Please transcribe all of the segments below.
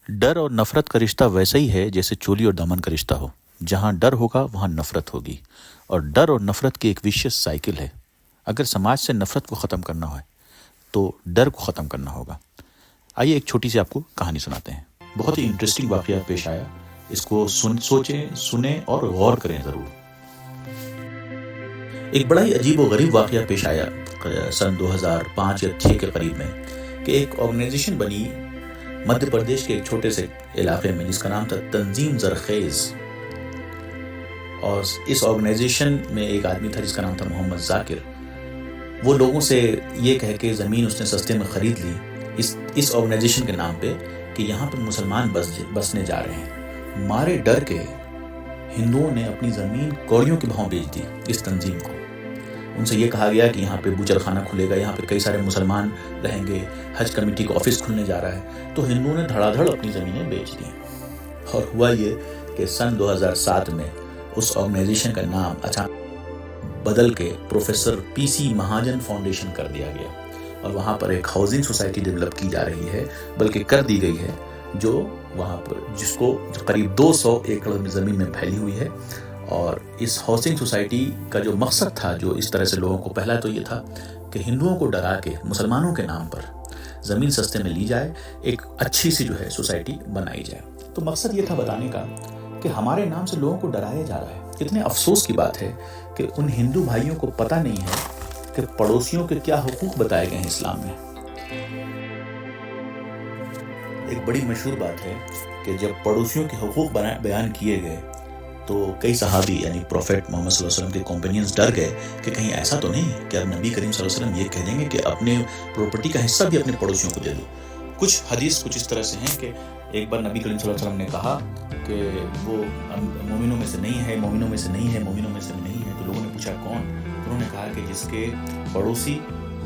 डर और नफरत का रिश्ता वैसा ही है जैसे चोली और दामन का रिश्ता हो। जहाँ डर होगा वहाँ नफरत होगी, और डर और नफरत की एक विशियस साइकिल है। अगर समाज से नफरत को ख़त्म करना है तो डर को ख़त्म करना होगा। आइए एक छोटी सी आपको कहानी सुनाते हैं। बहुत ही इंटरेस्टिंग वाक़या पेश आया, इसको सोचें, सुने और गौर करें ज़रूर। एक बड़ा ही अजीब व गरीब वाक़या पेश आया सन 2005 या 6 के करीब में कि एक ऑर्गेनाइजेशन बनी मध्य प्रदेश के एक छोटे से इलाके में जिसका नाम था तंजीम ज़रख़ेज़। और इस ऑर्गेनाइजेशन में एक आदमी था जिसका नाम था मोहम्मद ज़ाकिर। वो लोगों से ये कह के ज़मीन उसने सस्ते में ख़रीद ली इस ऑर्गेनाइजेशन के नाम पे कि यहाँ पे मुसलमान बसने जा रहे हैं। मारे डर के हिंदुओं ने अपनी ज़मीन कौड़ियों के भाव बेच दी इस तंजीम को। उनसे ये कहा गया कि यहाँ पे बूचर खाना खुलेगा, यहाँ पे कई सारे मुसलमान रहेंगे, हज कमेटी का ऑफिस खुलने जा रहा है। तो हिंदुओं ने धड़ाधड़ अपनी ज़मीनें बेच दी। और हुआ ये कि सन 2007 में उस ऑर्गेनाइजेशन का नाम अचानक बदल के प्रोफेसर पीसी महाजन फाउंडेशन कर दिया गया। और वहाँ पर एक हाउसिंग सोसाइटी डेवलप की जा रही है, बल्कि कर दी गई है, जो वहाँ पर जिसको करीब 200 एकड़ ज़मीन में फैली हुई है। और इस हाउसिंग सोसाइटी का जो मकसद था, जो इस तरह से लोगों को, पहला तो ये था कि हिंदुओं को डरा के मुसलमानों के नाम पर ज़मीन सस्ते में ली जाए, एक अच्छी सी जो है सोसाइटी बनाई जाए। तो मकसद ये था बताने का कि हमारे नाम से लोगों को डराया जा रहा है। कितने अफसोस की बात है कि उन हिंदू भाइयों को पता नहीं है कि पड़ोसियों के क्या हुकूक बताए गए हैं इस्लाम में। एक बड़ी मशहूर बात है कि जब पड़ोसियों के हुकूक बयान किए गए तो कई सहाबी यानी प्रॉफेट मोहम्मद सल्लल्लाहु अलैहि वसल्लम के कंपेनियंस डर गए कि कहीं ऐसा तो नहीं कि अब नबी करीम सल्लल्लाहु अलैहि वसल्लम ये कह देंगे कि अपने प्रॉपर्टी का हिस्सा भी अपने पड़ोसियों को दे दो। कुछ हदीस कुछ इस तरह से हैं कि एक बार नबी करीम सल्लल्लाहु अलैहि वसल्लम ने कहा कि वो मोमिनों में से नहीं है, मोमिनों में से नहीं है, मोमिनों में से नहीं है। तो लोगों ने पूछा कौन? तो उन्होंने कहा कि जिसके पड़ोसी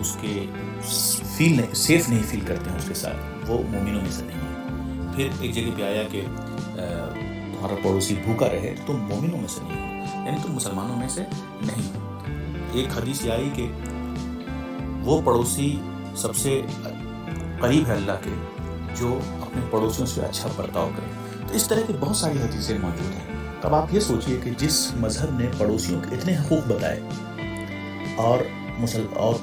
उसके सेफ नहीं फील करते हैं उसके साथ, वो मोमिनों में से नहीं है। फिर एक जगह पे आया कि तुम्हारा पड़ोसी भूखा रहे तो तुम मोमिनों में से नहीं हो, यानी तुम मुसलमानों में से नहीं हो। एक हदीस ये आई कि वो पड़ोसी सबसे करीब है अल्लाह के जो अपने पड़ोसियों से अच्छा बर्ताव करे। तो इस तरह की बहुत सारी हदीसें मौजूद हैं। अब आप ये सोचिए कि जिस मजहब ने पड़ोसियों के इतने हकूक़ बताए और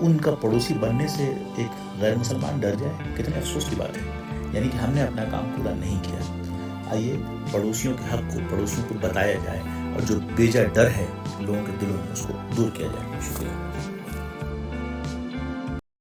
उनका पड़ोसी बनने से एक गैर मुसलमान डर जाए, कितने अफसोस की बात है। यानी कि हमने अपना काम पूरा नहीं किया। आइए पड़ोसियों के हक को पड़ोसियों को बताया जाए और जो बेजा डर है लोगों के दिलों में उसको दूर किया जाए। शुक्रिया।